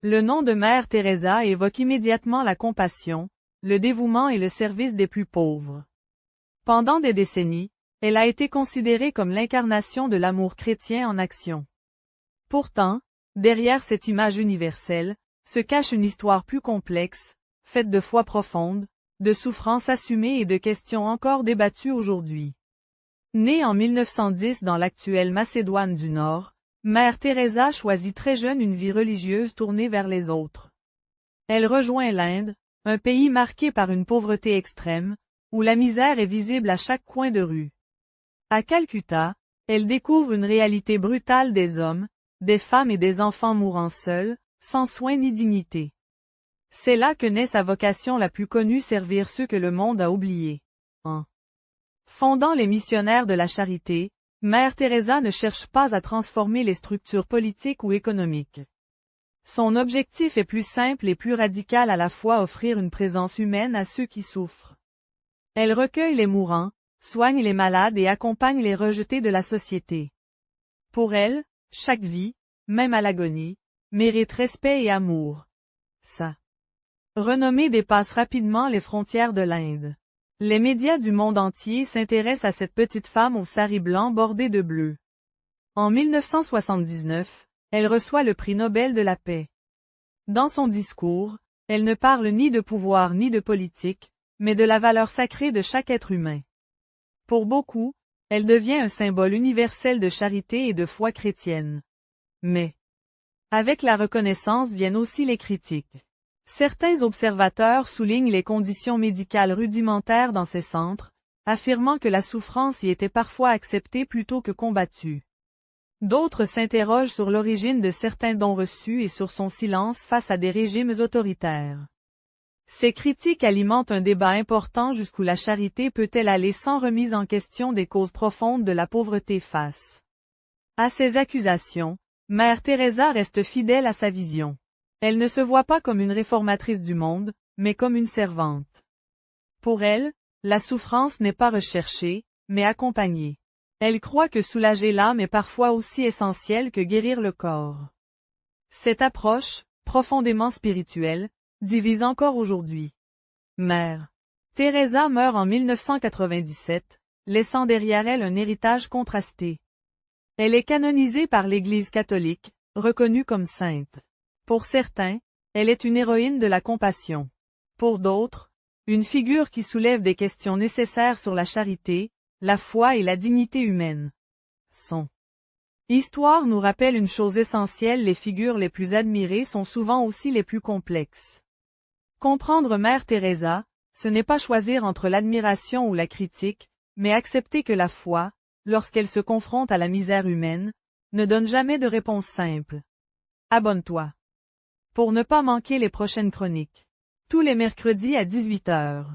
Le nom de Mère Teresa évoque immédiatement la compassion, le dévouement et le service des plus pauvres. Pendant des décennies, elle a été considérée comme l'incarnation de l'amour chrétien en action. Pourtant, derrière cette image universelle, se cache une histoire plus complexe, faite de foi profonde, de souffrances assumées et de questions encore débattues aujourd'hui. Née en 1910 dans l'actuelle Macédoine du Nord, Mère Teresa choisit très jeune une vie religieuse tournée vers les autres. Elle rejoint l'Inde, un pays marqué par une pauvreté extrême, où la misère est visible à chaque coin de rue. À Calcutta, elle découvre une réalité brutale des hommes, des femmes et des enfants mourant seuls, sans soins ni dignité. C'est là que naît sa vocation la plus connue, servir ceux que le monde a oubliés. En fondant les missionnaires de la charité, Mère Teresa ne cherche pas à transformer les structures politiques ou économiques. Son objectif est plus simple et plus radical, à la fois offrir une présence humaine à ceux qui souffrent. Elle recueille les mourants, soigne les malades et accompagne les rejetés de la société. Pour elle, chaque vie, même à l'agonie, mérite respect et amour. Sa renommée dépasse rapidement les frontières de l'Inde. Les médias du monde entier s'intéressent à cette petite femme au sari blanc bordé de bleu. En 1979, elle reçoit le prix Nobel de la paix. Dans son discours, elle ne parle ni de pouvoir ni de politique, mais de la valeur sacrée de chaque être humain. Pour beaucoup, elle devient un symbole universel de charité et de foi chrétienne. Mais, avec la reconnaissance viennent aussi les critiques. Certains observateurs soulignent les conditions médicales rudimentaires dans ces centres, affirmant que la souffrance y était parfois acceptée plutôt que combattue. D'autres s'interrogent sur l'origine de certains dons reçus et sur son silence face à des régimes autoritaires. Ces critiques alimentent un débat important: jusqu'où la charité peut-elle aller sans remise en question des causes profondes de la pauvreté? Face à ces accusations, Mère Teresa reste fidèle à sa vision. Elle ne se voit pas comme une réformatrice du monde, mais comme une servante. Pour elle, la souffrance n'est pas recherchée, mais accompagnée. Elle croit que soulager l'âme est parfois aussi essentiel que guérir le corps. Cette approche, profondément spirituelle, divise encore aujourd'hui. Mère Teresa meurt en 1997, laissant derrière elle un héritage contrasté. Elle est canonisée par l'Église catholique, reconnue comme sainte. Pour certains, elle est une héroïne de la compassion. Pour d'autres, une figure qui soulève des questions nécessaires sur la charité, la foi et la dignité humaine. Son histoire nous rappelle une chose essentielle: les figures les plus admirées sont souvent aussi les plus complexes. Comprendre Mère Teresa, ce n'est pas choisir entre l'admiration ou la critique, mais accepter que la foi, lorsqu'elle se confronte à la misère humaine, ne donne jamais de réponse simple. Abonne-toi pour ne pas manquer les prochaines chroniques. Tous les mercredis à 18h.